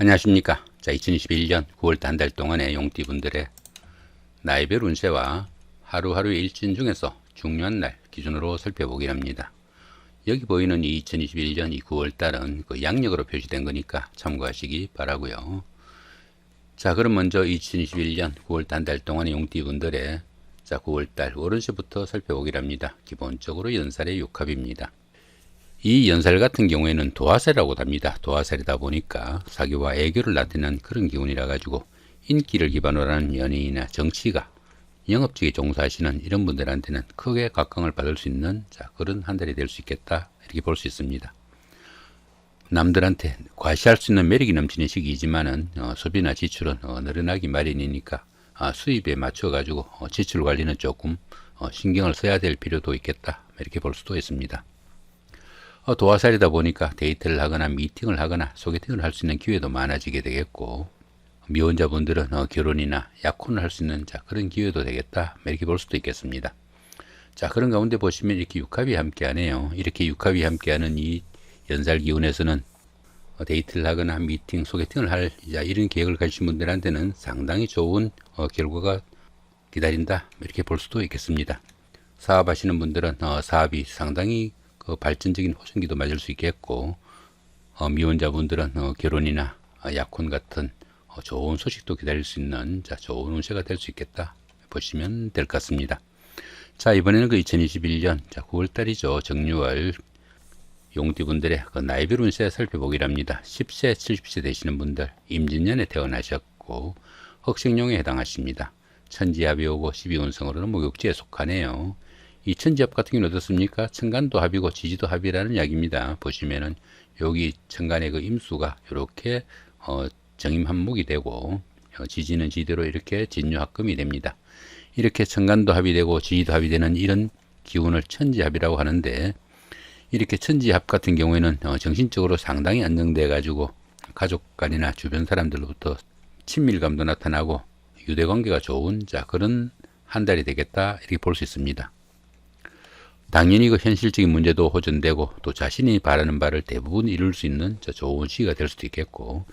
안녕하십니까. 자, 2021년 9월달 한 달 동안의 용띠분들의 나이별 운세와 하루하루의 일진 중에서 중요한 날 기준으로 살펴보긴 합니다. 여기 보이는 이 2021년 이 9월달은 그 양력으로 표시된 거니까 참고하시기 바라고요. 자, 그럼 먼저 2021년 9월달 한 달 동안의 용띠분들의 9월달 월운세부터 살펴보긴 합니다. 기본적으로 연살의 육합입니다. 이 연살 같은 경우에는 도화살이라고 합니다. 도화살이다 보니까 사교와 애교를 나타내는 그런 기운이라 가지고 인기를 기반으로 하는 연예인이나 정치가 영업직에 종사하시는 이런 분들한테는 크게 각광을 받을 수 있는 그런 한 달이 될 수 있겠다, 이렇게 볼 수 있습니다. 남들한테 과시할 수 있는 매력이 넘치는 시기이지만은 소비나 지출은 늘어나기 마련이니까 수입에 맞춰 가지고 지출 관리는 조금 신경을 써야 될 필요도 있겠다, 이렇게 볼 수도 있습니다. 도화살이다 보니까 데이트를 하거나 미팅을 하거나 소개팅을 할 수 있는 기회도 많아지게 되겠고, 미혼자분들은 결혼이나 약혼을 할 수 있는 그런 기회도 되겠다, 이렇게 볼 수도 있겠습니다. 자, 그런 가운데 보시면 이렇게 육합이 함께하네요. 이렇게 육합이 함께하는 이 연살 기운에서는 데이트를 하거나 미팅, 소개팅을 할 이런 계획을 가지신 분들한테는 상당히 좋은 결과가 기다린다, 이렇게 볼 수도 있겠습니다. 사업하시는 분들은 사업이 상당히 발전적인 호전기도 맞을 수 있겠고, 미혼자분들은 결혼이나 약혼 같은 좋은 소식도 기다릴 수 있는 좋은 운세가 될 수 있겠다 보시면 될 것 같습니다. 자, 이번에는 2021년 9월달이죠. 정유월 용띠분들의 나이별 운세 살펴보기를 합니다. 10세, 70세 되시는 분들, 임진년에 태어나셨고 흑생룡에 해당하십니다. 천지합이 오고 12운성으로는 목욕지에 속하네요. 이 천지합 같은 경우는 어떻습니까? 천간도 합이고 지지도 합이라는 이야기입니다. 보시면은 여기 천간의 그 임수가 이렇게 정임합목이 되고 지지는 지대로 이렇게 진유합금이 됩니다. 이렇게 천간도 합이 되고 지지도 합이 되는 이런 기운을 천지합이라고 하는데, 이렇게 천지합 같은 경우에는 정신적으로 상당히 안정돼 가지고 가족 간이나 주변 사람들로부터 친밀감도 나타나고 유대관계가 좋은 그런 한 달이 되겠다, 이렇게 볼 수 있습니다. 당연히 그 현실적인 문제도 호전되고 또 자신이 바라는 바를 대부분 이룰 수 있는 좋은 시기가 될 수도 있겠고,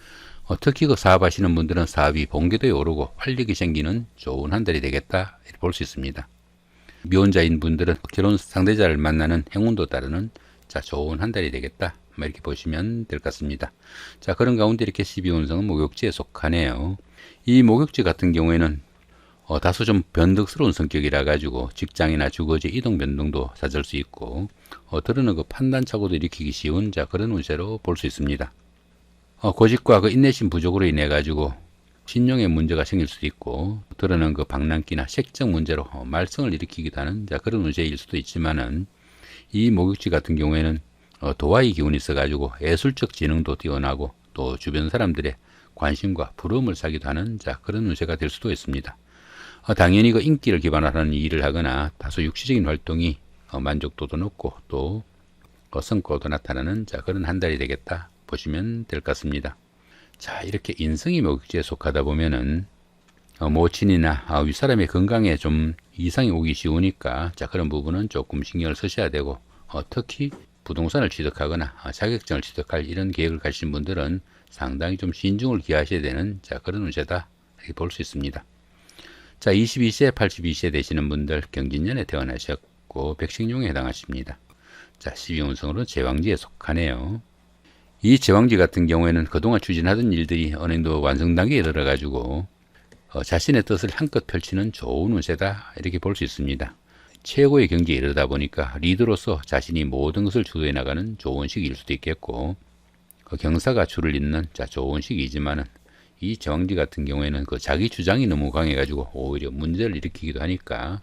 특히 그 사업하시는 분들은 사업이 본궤도에 오르고 활력이 생기는 좋은 한 달이 되겠다, 이렇게 볼 수 있습니다. 미혼자인 분들은 결혼 상대자를 만나는 행운도 따르는 좋은 한 달이 되겠다, 이렇게 보시면 될 것 같습니다. 자, 그런 가운데 이렇게 12운성은 목욕지에 속하네요. 이 목욕지 같은 경우에는 다소 좀 변덕스러운 성격이라 가지고 직장이나 주거지 이동 변동도 찾을 수 있고, 들어는 그 판단착오도 일으키기 쉬운 그런 운세로 볼 수 있습니다. 고집과 그 인내심 부족으로 인해 가지고 신용에 문제가 생길 수도 있고, 들어는 그 방랑기나 색적 문제로 말썽을 일으키기도 하는 그런 운세일 수도 있지만은, 이 목욕지 같은 경우에는 도화의 기운이 있어 가지고 예술적 지능도 뛰어나고 또 주변 사람들의 관심과 부러움을 사기도 하는 그런 운세가 될 수도 있습니다. 당연히 그 인기를 기반으로 하는 일을 하거나 다소 육시적인 활동이 만족도도 높고 또 성과도 나타나는 그런 한 달이 되겠다 보시면 될 것 같습니다. 자, 이렇게 인성이 목욕지에 속하다 보면은 모친이나 윗사람의 건강에 좀 이상이 오기 쉬우니까 그런 부분은 조금 신경을 쓰셔야 되고, 특히 부동산을 취득하거나 자격증을 취득할 이런 계획을 가지신 분들은 상당히 좀 신중을 기하셔야 되는 그런 운세다, 이렇게 볼 수 있습니다. 자, 22세, 82세 되시는 분들 경진년에 태어나셨고 백식룡에 해당하십니다. 자, 12운성으로 제왕지에 속하네요. 이 제왕지 같은 경우에는 그동안 추진하던 일들이 어느 정도 완성 단계에 이르러 가지고 자신의 뜻을 한껏 펼치는 좋은 운세다, 이렇게 볼 수 있습니다. 최고의 경지에 이르다 보니까 리더로서 자신이 모든 것을 주도해 나가는 좋은 시기일 수도 있겠고, 경사가 줄을 잇는 좋은 시기이지만은, 이 제왕지 같은 경우에는 그 자기 주장이 너무 강해가지고 오히려 문제를 일으키기도 하니까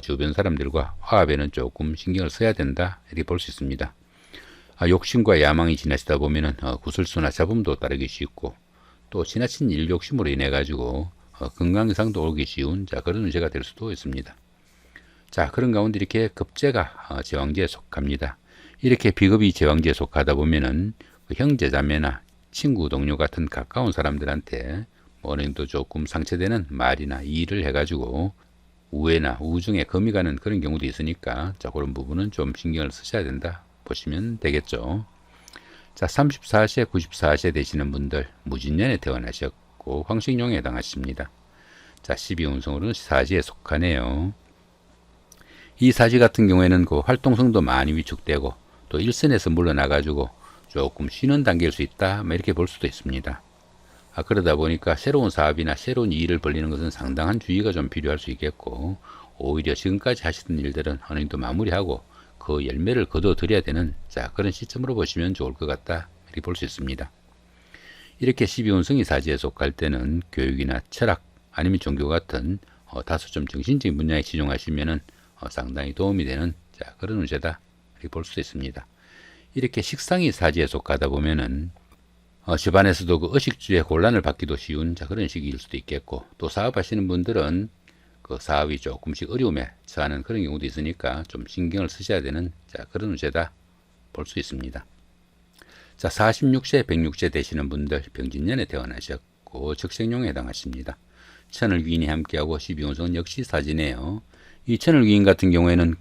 주변 사람들과 화합에는 조금 신경을 써야 된다, 이렇게 볼 수 있습니다. 욕심과 야망이 지나치다 보면은 구설수나 잡음도 따르기 쉽고, 또 지나친 일 욕심으로 인해 가지고 건강 이상도 오기 쉬운 그런 운세가 될 수도 있습니다. 자, 그런 가운데 이렇게 급제가 제왕지에 속합니다. 이렇게 비급이 제왕지에 속하다 보면은 그 형제자매나 친구, 동료 같은 가까운 사람들한테 어느 정도 조금 상처되는 말이나 일을 해가지고 우애나 우정에 금이 가는 그런 경우도 있으니까 그런 부분은 좀 신경을 쓰셔야 된다 보시면 되겠죠. 자, 34세, 94세 되시는 분들 무진년에 태어나셨고 황식용에 해당하십니다. 자, 12운성으로는 사지에 속하네요. 이 사지 같은 경우에는 그 활동성도 많이 위축되고 또 일선에서 물러나가지고 조금 쉬는 단계일 수 있다, 이렇게 볼 수도 있습니다. 그러다 보니까 새로운 사업이나 새로운 일을 벌리는 것은 상당한 주의가 좀 필요할 수 있겠고, 오히려 지금까지 하시던 일들은 어느 정도 마무리하고 그 열매를 거둬들여야 되는 그런 시점으로 보시면 좋을 것 같다, 이렇게 볼 수 있습니다. 이렇게 12운성이 사지에 속할 때는 교육이나 철학 아니면 종교 같은 다소 좀 정신적인 분야에 치중하시면은 상당히 도움이 되는 그런 운세다, 이렇게 볼 수 있습니다. 이렇게 식상이 사지에 속하다 보면은 집안에서도 그 의식주에 곤란을 받기도 쉬운 그런 시기일 수도 있겠고, 또 사업하시는 분들은 그 사업이 조금씩 어려움에 처하는 그런 경우도 있으니까 좀 신경을 쓰셔야 되는 그런 운세다 볼 수 있습니다. 자, 46세, 106세 되시는 분들 병진년에 태어나셨고 적생용에 해당하십니다. 천을귀인이 함께하고 12운성은 역시 사지네요. 이 천을귀인 같은 경우에는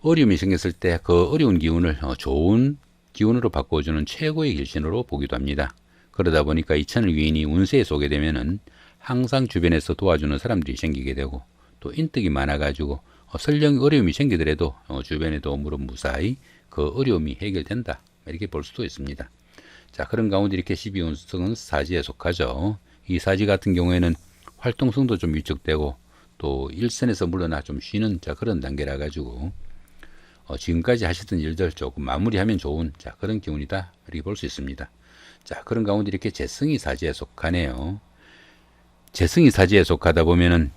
어려움이 생겼을 때 그 어려운 기운을 좋은 기운으로 바꿔주는 최고의 길신으로 보기도 합니다. 그러다 보니까 이 천을귀인이 운세에 쏘게 되면은 항상 주변에서 도와주는 사람들이 생기게 되고, 또 인덕이 많아가지고 설령 어려움이 생기더라도 주변의 도움으로 무사히 그 어려움이 해결된다, 이렇게 볼 수도 있습니다. 자, 그런 가운데 이렇게 12운성은 사지에 속하죠. 이 사지 같은 경우에는 활동성도 좀 위축되고 또 일선에서 물러나 좀 쉬는 그런 단계라 가지고 지금까지 하시던 일들 조금 마무리하면 좋은 그런 기운이다, 이렇게 볼 수 있습니다. 자, 그런 가운데 이렇게 재성이 사지에 속하네요. 재성이 사지에 속하다 보면은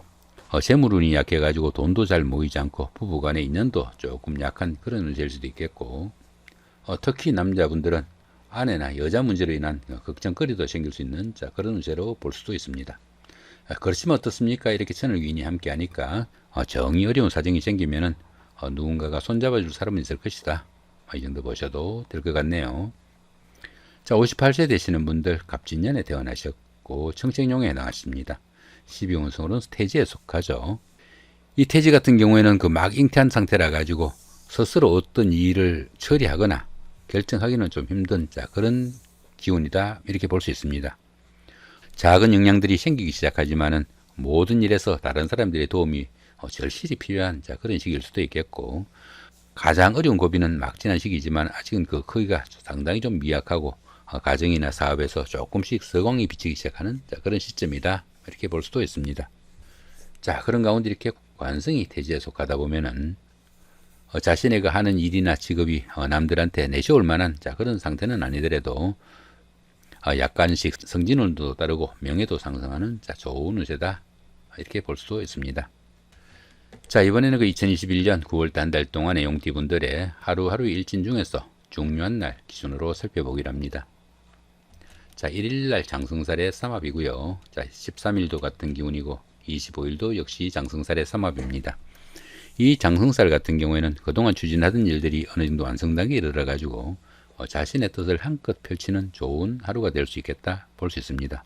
재물운이 약해가지고 돈도 잘 모이지 않고 부부간의 인연도 조금 약한 그런 운세일 수도 있겠고, 특히 남자분들은 아내나 여자 문제로 인한 걱정거리도 생길 수 있는 그런 운세로 볼 수도 있습니다. 그렇지만 어떻습니까? 이렇게 천을귀인이 함께 하니까 정이 어려운 사정이 생기면은 누군가가 손잡아 줄 사람은 있을 것이다, 이 정도 보셔도 될 것 같네요. 자, 58세 되시는 분들 갑진년에 태어나셨고 청생용에 해당하십니다. 12운성으로는 태지에 속하죠. 이 태지 같은 경우에는 그 막 잉태한 상태라 가지고 스스로 어떤 일을 처리하거나 결정하기는 좀 힘든 그런 기운이다, 이렇게 볼 수 있습니다. 작은 영향들이 생기기 시작하지만은 모든 일에서 다른 사람들의 도움이 절실히 필요한 그런 시기일 수도 있겠고, 가장 어려운 고비는 막 지난 시기지만 아직은 그 크기가 상당히 좀 미약하고 가정이나 사업에서 조금씩 서광이 비치기 시작하는 그런 시점이다, 이렇게 볼 수도 있습니다. 자, 그런 가운데 이렇게 관성이 태지에 속하다 보면은 자신의 그 하는 일이나 직업이 남들한테 내세울 만한 그런 상태는 아니더라도 약간씩 성진운도 따르고 명예도 상승하는 좋은 운세다, 이렇게 볼 수도 있습니다. 자, 이번에는 그 2021년 9월달 한 달 동안의 용띠분들의 하루하루 일진 중에서 중요한 날 기준으로 살펴보기로 합니다. 자, 1일날 장승살의 삼합이고요. 자, 13일도 같은 기운이고 25일도 역시 장승살의 삼합입니다. 이 장승살 같은 경우에는 그동안 추진하던 일들이 어느 정도 완성단계에 이르러가지고 자신의 뜻을 한껏 펼치는 좋은 하루가 될 수 있겠다, 볼 수 있습니다.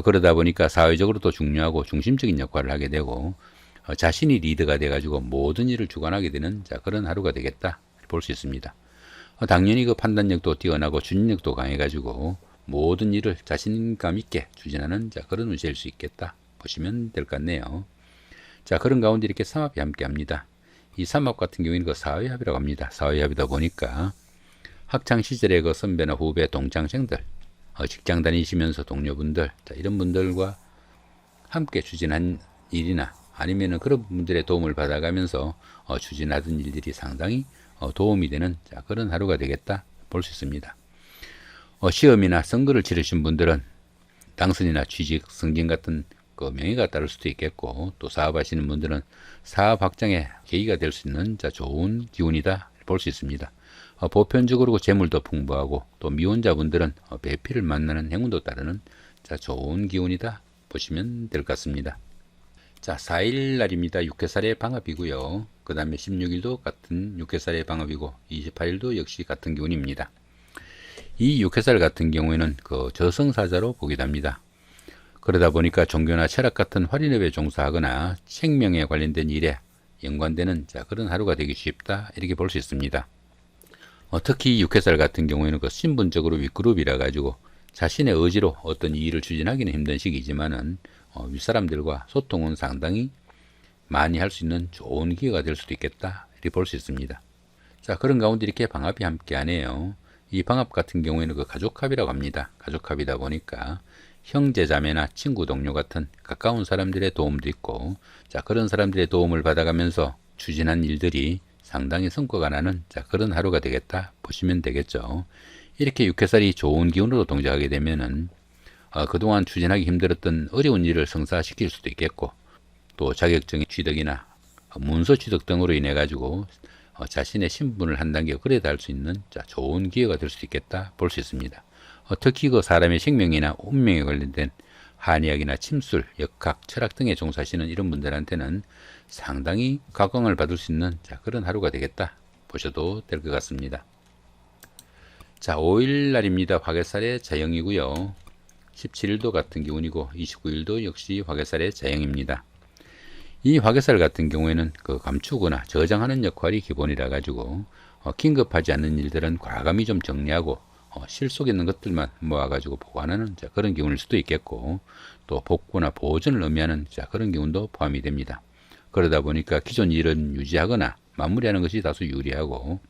그러다 보니까 사회적으로도 중요하고 중심적인 역할을 하게 되고 자신이 리더가 돼가지고 모든 일을 주관하게 되는 그런 하루가 되겠다, 볼 수 있습니다. 당연히 그 판단력도 뛰어나고 추진력도 강해가지고 모든 일을 자신감 있게 추진하는 그런 운세일 수 있겠다, 보시면 될 것 같네요. 자, 그런 가운데 이렇게 삼합이 함께 합니다. 이 삼합 같은 경우에는 그 사회합이라고 합니다. 사회합이다 보니까 학창 시절의 그 선배나 후배, 동창생들, 직장 다니시면서 동료분들, 이런 분들과 함께 추진한 일이나 아니면은 그런 분들의 도움을 받아가면서 추진하던 일들이 상당히 도움이 되는 그런 하루가 되겠다, 볼 수 있습니다. 시험이나 선거를 치르신 분들은 당선이나 취직, 승진 같은 그 명예가 따를 수도 있겠고, 또 사업하시는 분들은 사업 확장의 계기가 될 수 있는 좋은 기운이다, 볼 수 있습니다. 보편적으로 재물도 풍부하고 또 미혼자분들은 배필을 만나는 행운도 따르는 좋은 기운이다, 보시면 될 것 같습니다. 자, 4일 날입니다. 6회살의 방합이고요. 그 다음에 16일도 같은 6회살의 방합이고 28일도 역시 같은 기운입니다. 이 6회살 같은 경우에는 그 저승사자로 보기도 합니다. 그러다 보니까 종교나 철학 같은 활인업에 종사하거나 생명에 관련된 일에 연관되는 그런 하루가 되기 쉽다, 이렇게 볼 수 있습니다. 특히 육회살 같은 경우에는 그 신분적으로 윗그룹이라 가지고 자신의 의지로 어떤 일을 추진하기는 힘든 시기지만은 윗사람들과 소통은 상당히 많이 할 수 있는 좋은 기회가 될 수도 있겠다 이렇게 볼 수 있습니다. 자, 그런 가운데 이렇게 방합이 함께하네요. 이 방합 같은 경우에는 그 가족합이라고 합니다. 가족합이다 보니까 형제 자매나 친구 동료 같은 가까운 사람들의 도움도 있고, 자, 그런 사람들의 도움을 받아가면서 추진한 일들이 상당히 성과가 나는 그런 하루가 되겠다 보시면 되겠죠. 이렇게 육회살이 좋은 기운으로 동작하게 되면은 그동안 추진하기 힘들었던 어려운 일을 성사시킬 수도 있겠고, 또 자격증 취득이나 문서 취득 등으로 인해 가지고 자신의 신분을 한 단계 업그레이드 할 수 있는 좋은 기회가 될 수 있겠다 볼 수 있습니다. 특히 그 사람의 생명이나 운명에 관련된 한의학이나 침술, 역학, 철학 등에 종사하시는 이런 분들한테는 상당히 각광을 받을 수 있는 그런 하루가 되겠다 보셔도 될 것 같습니다. 자, 5일 날입니다. 화개살의 자영이고요. 17일도 같은 기운이고 29일도 역시 화개살의 자영입니다. 이 화개살 같은 경우에는 그 감추거나 저장하는 역할이 기본이라 가지고 긴급하지 않는 일들은 과감히 좀 정리하고 실속 있는 것들만 모아가지고 보관하는 그런 기운일 수도 있겠고, 또 복구나 보존을 의미하는 그런 기운도 포함이 됩니다. 그러다 보니까 기존 일은 유지하거나 마무리하는 것이 다소 유리하고,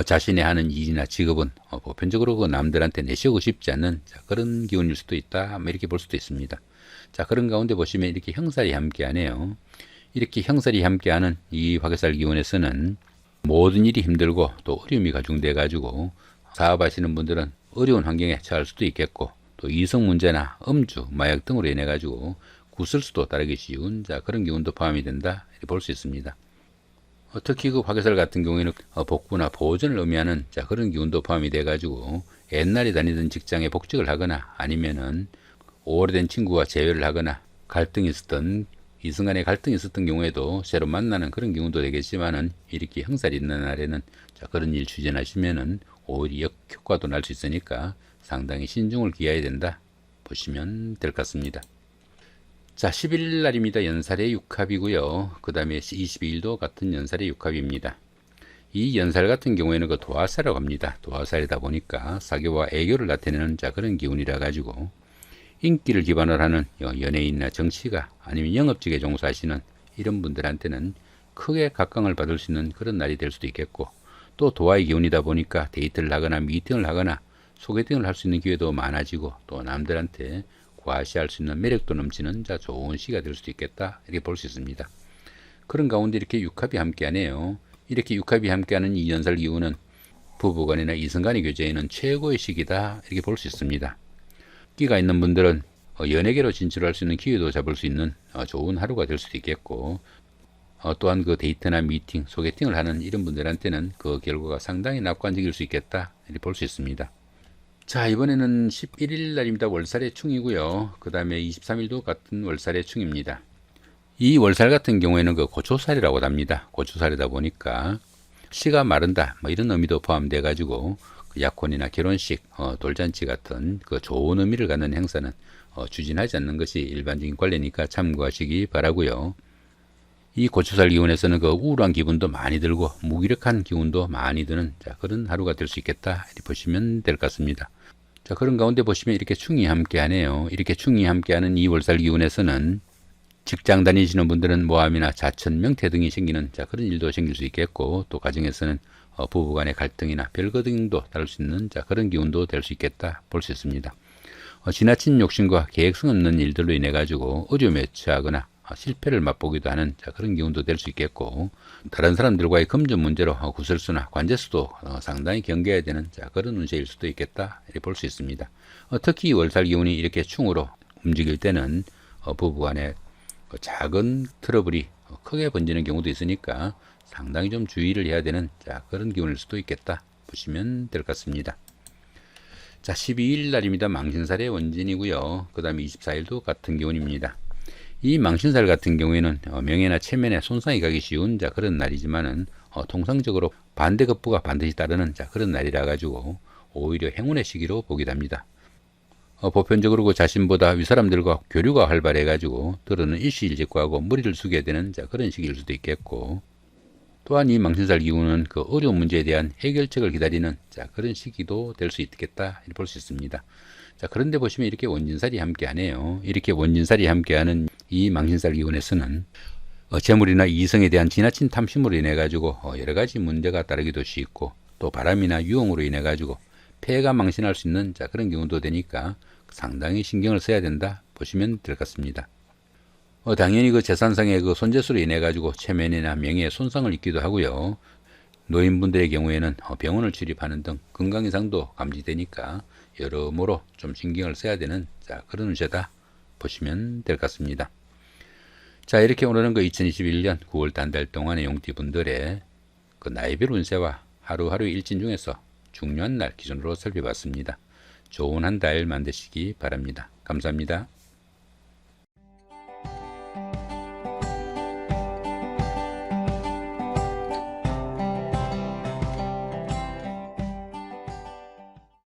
자신이 하는 일이나 직업은 보편적으로 그 남들한테 내세우고 싶지 않는 그런 기운일 수도 있다 이렇게 볼 수도 있습니다. 자, 그런 가운데 보시면 이렇게 형살이 함께하네요. 이렇게 형살이 함께하는 이 화개살 기운에서는 모든 일이 힘들고 또 어려움이 가중돼 가지고 사업하시는 분들은 어려운 환경에 처할 수도 있겠고, 또 이성 문제나 음주, 마약 등으로 인해 가지고 구설수도 따르기 쉬운 그런 기운도 포함이 된다 이렇게 볼 수 있습니다. 특히 그 화개살 같은 경우에는 복구나 보존을 의미하는 그런 기운도 포함이 돼 가지고 옛날에 다니던 직장에 복직을 하거나 아니면은 오래된 친구와 재회를 하거나 갈등이 있었던 이승간의 갈등이 있었던 경우에도 새로 만나는 그런 경우도 되겠지만은, 이렇게 형살이 있는 날에는 그런 일 추진하시면은 오히려 역효과도 날 수 있으니까 상당히 신중을 기해야 된다 보시면 될 것 같습니다. 자, 11일 날입니다. 연살의 육합이고요. 그 다음에 22일도 같은 연살의 육합입니다. 이 연살 같은 경우에는 그 도화살이라고 합니다. 도화살이다 보니까 사교와 애교를 나타내는 그런 기운이라 가지고 인기를 기반으로 하는 연예인이나 정치가 아니면 영업직에 종사하시는 이런 분들한테는 크게 각광을 받을 수 있는 그런 날이 될 수도 있겠고, 또 도화의 기운이다 보니까 데이트를 하거나 미팅을 하거나 소개팅을 할 수 있는 기회도 많아지고, 또 남들한테 과시할 수 있는 매력도 넘치는 좋은 시기가 될 수도 있겠다 이렇게 볼 수 있습니다. 그런 가운데 이렇게 육합이 함께하네요. 이렇게 육합이 함께하는 이 연살 기운은 부부간이나 이성간의 교제에는 최고의 시기다 이렇게 볼 수 있습니다. 끼가 있는 분들은 연예계로 진출할 수 있는 기회도 잡을 수 있는 좋은 하루가 될 수도 있겠고, 또한 그 데이트나 미팅, 소개팅을 하는 이런 분들한테는 그 결과가 상당히 낙관적일 수 있겠다 이렇게 볼 수 있습니다. 자, 이번에는 11일 날입니다. 월살의 충이고요. 그 다음에 23일도 같은 월살의 충입니다. 이 월살 같은 경우에는 그 고초살이라고 합니다. 고초살이다 보니까 씨가 마른다 이런 의미도 포함돼 가지고 약혼이나 결혼식, 돌잔치 같은 그 좋은 의미를 갖는 행사는 추진하지 않는 것이 일반적인 관례니까 참고하시기 바라고요. 이 고초살 기운에서는 그 우울한 기분도 많이 들고 무기력한 기운도 많이 드는 그런 하루가 될 수 있겠다 이렇게 보시면 될 것 같습니다. 자, 그런 가운데 보시면 이렇게 충이 함께하네요. 이렇게 충이 함께하는 이 월살 기운에서는 직장 다니시는 분들은 모함이나 자천, 명퇴 등이 생기는 그런 일도 생길 수 있겠고, 또 가정에서는 부부간의 갈등이나 별거 등도 다룰 수 있는 그런 기운도 될 수 있겠다 볼 수 있습니다. 지나친 욕심과 계획성 없는 일들로 인해 가지고 어려움에 처하거나 실패를 맛보기도 하는 그런 기운도 될 수 있겠고, 다른 사람들과의 금전 문제로 구설수나 관제수도 상당히 경계해야 되는 그런 운세일 수도 있겠다 이렇게 볼 수 있습니다. 특히 월살 기운이 이렇게 충으로 움직일 때는 부부간의 작은 트러블이 크게 번지는 경우도 있으니까 상당히 좀 주의를 해야 되는 그런 기운일 수도 있겠다 보시면 될 것 같습니다. 자, 12일 날입니다. 망신살의 원진이고요. 그 다음에 24일도 같은 기운입니다. 이 망신살 같은 경우에는 명예나 체면에 손상이 가기 쉬운 그런 날이지만은 통상적으로 반대급부가 반드시 따르는 그런 날이라 가지고 오히려 행운의 시기로 보기도 합니다. 보편적으로 그 자신보다 윗사람들과 교류가 활발해 가지고 들어는 일시일직구하고 머리를 숙여야 되는 그런 시기일 수도 있겠고, 또한 이 망신살 기운은 그 어려운 문제에 대한 해결책을 기다리는 그런 시기도 될 수 있겠다 볼 수 있습니다. 그런데 보시면 이렇게 원진살이 함께하네요. 이렇게 원진살이 함께하는 이 망신살 기운에서는 재물이나 이성에 대한 지나친 탐심으로 인해 가지고 여러 가지 문제가 따르기도 쉽고, 또 바람이나 유혹으로 인해 가지고 폐가 망신할 수 있는 그런 경우도 되니까 상당히 신경을 써야 된다 보시면 될 것 같습니다. 당연히 그 재산상의 그 손재수로 인해 가지고 체면이나 명예에 손상을 입기도 하고요. 노인분들의 경우에는 병원을 출입하는 등 건강 이상도 감지되니까 여러모로 좀 신경을 써야 되는 그런 운세다 보시면 될 것 같습니다. 이렇게 오늘은 그 2021년 9월 한 달 동안의 용띠분들의 그 나이별 운세와 하루하루 일진 중에서 중요한 날 기준으로 살펴봤습니다. 좋은 한 달 만드시기 바랍니다. 감사합니다.